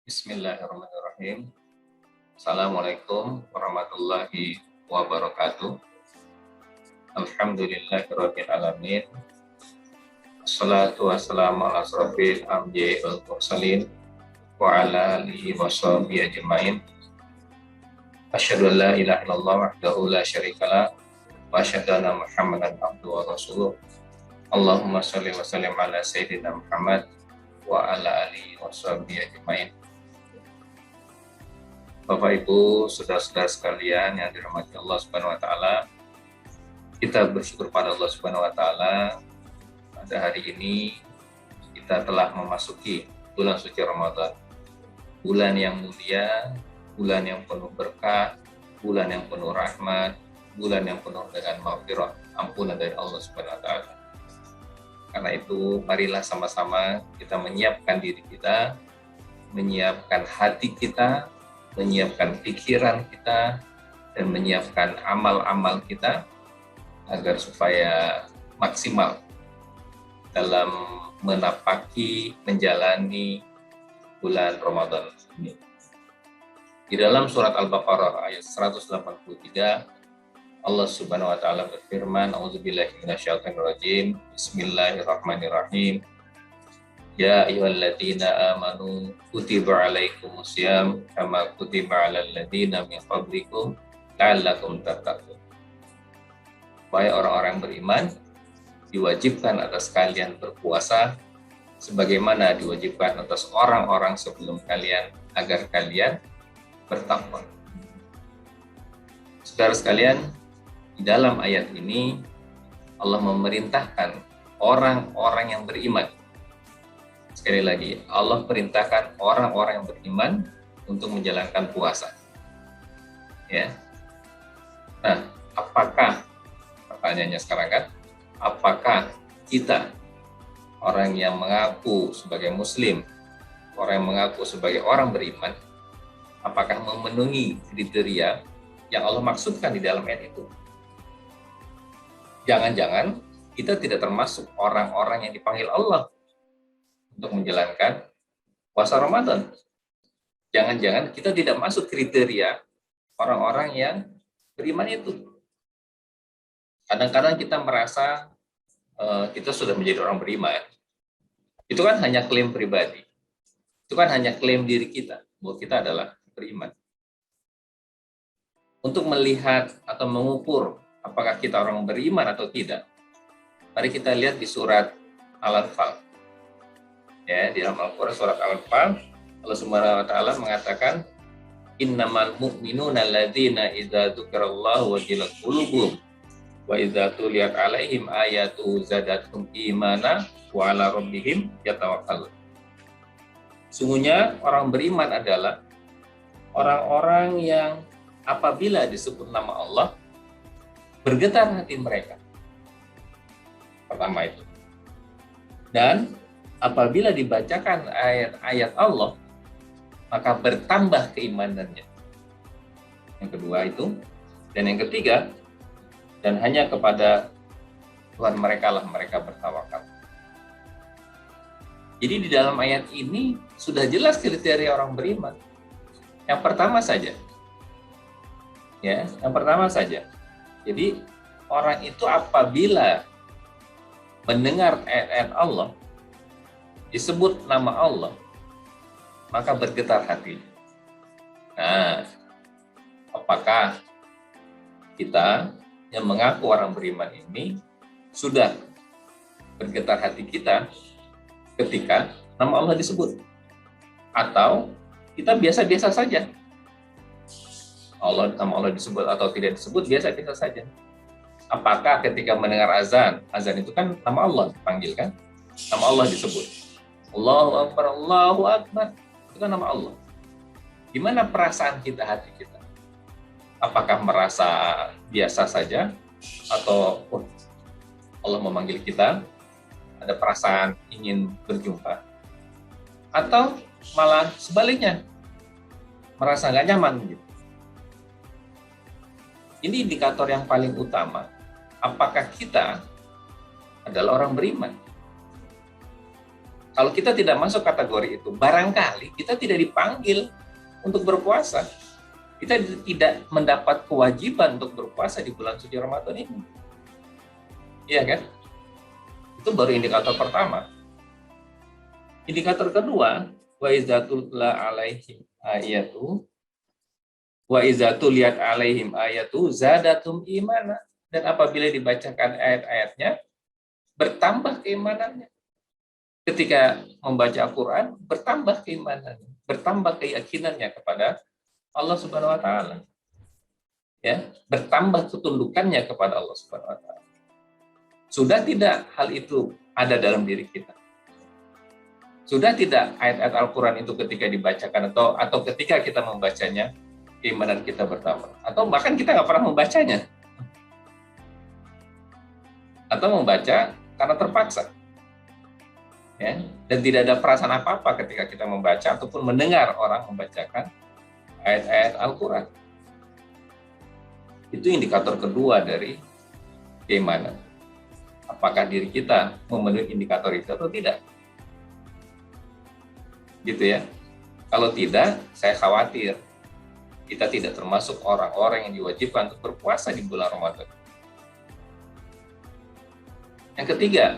Bismillahirrahmanirrahim. Assalamualaikum warahmatullahi wabarakatuh. Alhamdulillahirabbil alamin. Assalatu wassalamu ala asrofil anbiya'i wal mursalin wa ala alihi washabihi ajmain. Asyhadu an la ilaha illallah wahdahu la syarikalah wa asyhadu anna Muhammadan abduhu wa rasuluh. Allahumma shalli wa sallim ala sayyidina Muhammad wa ala alihi washabihi ajmain. Bapak Ibu, saudara-saudara sekalian yang dirahmati Allah Subhanahu wa taala, kita bersyukur pada Allah Subhanahu wa taala pada hari ini kita telah memasuki bulan suci Ramadan. Bulan yang mulia, bulan yang penuh berkah, bulan yang penuh rahmat, bulan yang penuh dengan maghfirah, ampunan dari Allah Subhanahu wa taala. Karena itu, marilah sama-sama kita menyiapkan diri kita, menyiapkan hati kita, menyiapkan pikiran kita, dan menyiapkan amal-amal kita agar supaya maksimal dalam menapaki, menjalani bulan Ramadan ini. Di dalam surat Al-Baqarah ayat 183, Allah Subhanahu wa taala berfirman, "A'udzubillahi minasyaitonirrajim. Bismillahirrahmanirrahim. Ya ayyuhalladzina amanu kutiba alaikumusiyam kama kutiba alal ladzina min qablikum la'allakum tattaqun." Wahai orang-orang beriman, diwajibkan atas kalian berpuasa sebagaimana diwajibkan atas orang-orang sebelum kalian agar kalian bertakwa. Saudara sekalian, di dalam ayat ini Allah memerintahkan orang-orang yang beriman. Sekali lagi, Allah perintahkan orang-orang yang beriman untuk menjalankan puasa. Ya. Nah, apakah, pertanyaannya sekarang kan, apakah kita, orang yang mengaku sebagai muslim, orang yang mengaku sebagai orang beriman, apakah memenuhi kriteria yang Allah maksudkan di dalam ayat itu? Jangan-jangan kita tidak termasuk orang-orang yang dipanggil Allah untuk menjalankan puasa Ramadan. Jangan-jangan kita tidak masuk kriteria orang-orang yang beriman itu. Kadang-kadang kita merasa kita sudah menjadi orang beriman. Itu kan hanya klaim pribadi. Itu kan hanya klaim diri kita bahwa kita adalah beriman. Untuk melihat atau mengukur apakah kita orang beriman atau tidak, mari kita lihat di surat Al-Anfal. Ya, di dalam Al-Quran surat Al-Anfal, Allah Subhanahu wa taala mengatakan, "Innamal mu'minuna alladzina idza dzukirallahu wajilat qulubuhum wa idza tuliyat 'alaihim ayatu zadatuhum imana wa 'ala rabbihim yatawakkalun." Sungguhnya orang beriman adalah orang-orang yang apabila disebut nama Allah bergetar hati mereka. Pertama itu. Dan apabila dibacakan ayat-ayat Allah, maka bertambah keimanannya. Yang kedua itu. Dan yang ketiga, dan hanya kepada Tuhan mereka lah mereka bertawakal. Jadi di dalam ayat ini sudah jelas kriteria orang beriman. Yang pertama saja. Ya, yang pertama saja. Jadi orang itu apabila mendengar ayat-ayat Allah, disebut nama Allah, maka bergetar hati. Nah, apakah kita yang mengaku orang beriman ini sudah bergetar hati kita ketika nama Allah disebut? Atau kita biasa-biasa saja? Nama Allah disebut atau tidak disebut biasa-biasa saja. Apakah ketika mendengar azan itu kan nama Allah dipanggil kan? Nama Allah disebut. Allahu Akbar, Allahu Akbar. Itu kan nama Allah. Gimana perasaan kita, hati kita? Apakah merasa biasa saja? Atau Allah memanggil kita, ada perasaan ingin berjumpa? Atau malah sebaliknya, merasa nggak nyaman gitu? Ini indikator yang paling utama. Apakah kita adalah orang beriman? Kalau kita tidak masuk kategori itu, barangkali kita tidak dipanggil untuk berpuasa. Kita tidak mendapat kewajiban untuk berpuasa di bulan suci Ramadan ini. Iya kan? Itu baru indikator pertama. Indikator kedua, wa izatullah alaihim ayatu wa izatul lihat alaihim ayatu zadatum imana. Dan apabila dibacakan ayat-ayatnya, bertambah keimanannya. Ketika membaca Al-Quran, bertambah keimanannya, bertambah keyakinannya kepada Allah Subhanahu wa taala. Ya, bertambah ketundukannya kepada Allah Subhanahu wa taala. Sudah tidak hal itu ada dalam diri kita? Sudah tidak ayat-ayat Al-Quran itu ketika dibacakan atau ketika kita membacanya, keimanan kita bertambah? Atau bahkan kita nggak pernah membacanya? Atau membaca karena terpaksa? Ya, dan tidak ada perasaan apa-apa ketika kita membaca ataupun mendengar orang membacakan ayat-ayat Al-Quran. Itu indikator kedua dari keimanan. Apakah diri kita memenuhi indikator itu atau tidak? Gitu ya. Kalau tidak, saya khawatir kita tidak termasuk orang-orang yang diwajibkan untuk berpuasa di bulan Ramadan. Yang ketiga,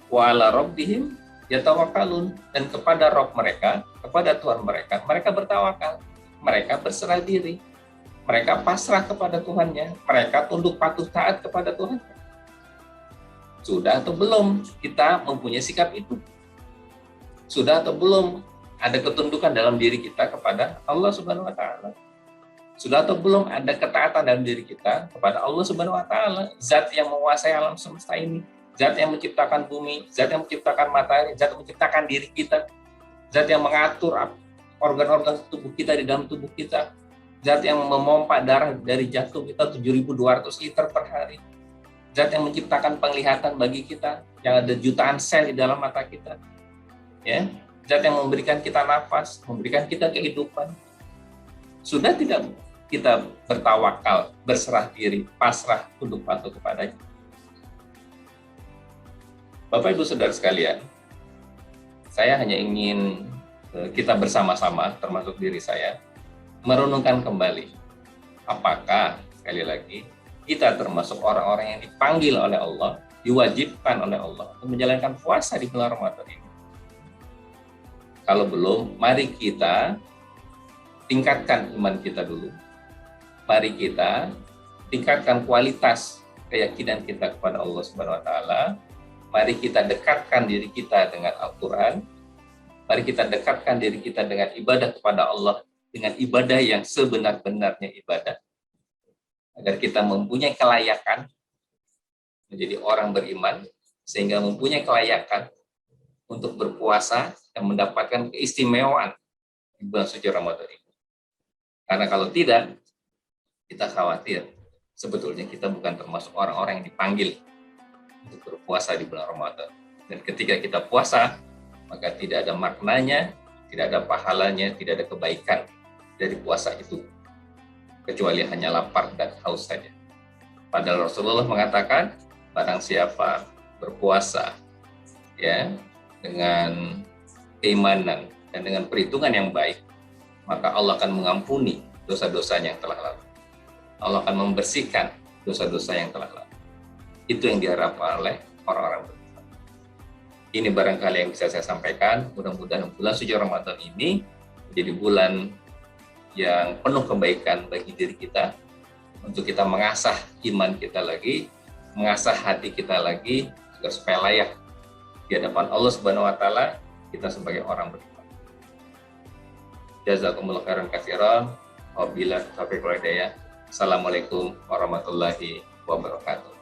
wa ala rabbihim yatawakkalun, dan kepada Rabb mereka, kepada Tuhan mereka, mereka bertawakal, mereka berserah diri, mereka pasrah kepada Tuhannya, mereka tunduk patuh taat kepada Tuhan. Sudah atau belum kita mempunyai sikap itu? Sudah atau belum ada ketundukan dalam diri kita kepada Allah Subhanahu wa taala? Sudah atau belum ada ketaatan dalam diri kita kepada Allah Subhanahu wa taala, zat yang menguasai alam semesta ini, zat yang menciptakan bumi, zat yang menciptakan matahari, zat yang menciptakan diri kita, zat yang mengatur organ-organ tubuh kita di dalam tubuh kita, zat yang memompa darah dari jantung kita 7.200 liter per hari, zat yang menciptakan penglihatan bagi kita, yang ada jutaan sel di dalam mata kita, ya, zat yang memberikan kita nafas, memberikan kita kehidupan. Sudah tidak kita bertawakal, berserah diri, pasrah, tunduk patuh kepadanya? Bapak Ibu Saudara sekalian, saya hanya ingin kita bersama-sama, termasuk diri saya, merenungkan kembali apakah, sekali lagi, kita termasuk orang-orang yang dipanggil oleh Allah, diwajibkan oleh Allah untuk menjalankan puasa di bulan Ramadan ini. Kalau belum, mari kita tingkatkan iman kita dulu. Mari kita tingkatkan kualitas keyakinan kita kepada Allah Subhanahu wa taala. Mari kita dekatkan diri kita dengan Al-Quran. Mari kita dekatkan diri kita dengan ibadah kepada Allah, dengan ibadah yang sebenar-benarnya ibadah. Agar kita mempunyai kelayakan menjadi orang beriman, sehingga mempunyai kelayakan untuk berpuasa dan mendapatkan keistimewaan di bulan suci Ramadan ini. Karena kalau tidak, kita khawatir sebetulnya kita bukan termasuk orang-orang yang dipanggil untuk berpuasa di bulan Ramadan. Dan ketika kita puasa, maka tidak ada maknanya, tidak ada pahalanya, tidak ada kebaikan dari puasa itu, kecuali hanya lapar dan haus saja. Padahal Rasulullah mengatakan, barang siapa berpuasa ya dengan keimanan dan dengan perhitungan yang baik, maka Allah akan mengampuni dosa-dosanya yang telah lalu. Allah akan membersihkan dosa-dosa yang telah lalu. Itu yang diharapkan oleh orang-orang beriman. Ini barangkali yang bisa saya sampaikan. Mudah-mudahan bulan suci Ramadan ini menjadi bulan yang penuh kebaikan bagi diri kita, untuk kita mengasah iman kita lagi, mengasah hati kita lagi, agar supaya layak di hadapan Allah Subhanahu wa taala kita sebagai orang beriman. Jazakumullah khairan katsiran. Wabillahi taufiq wal hidayah. Assalamualaikum warahmatullahi wabarakatuh.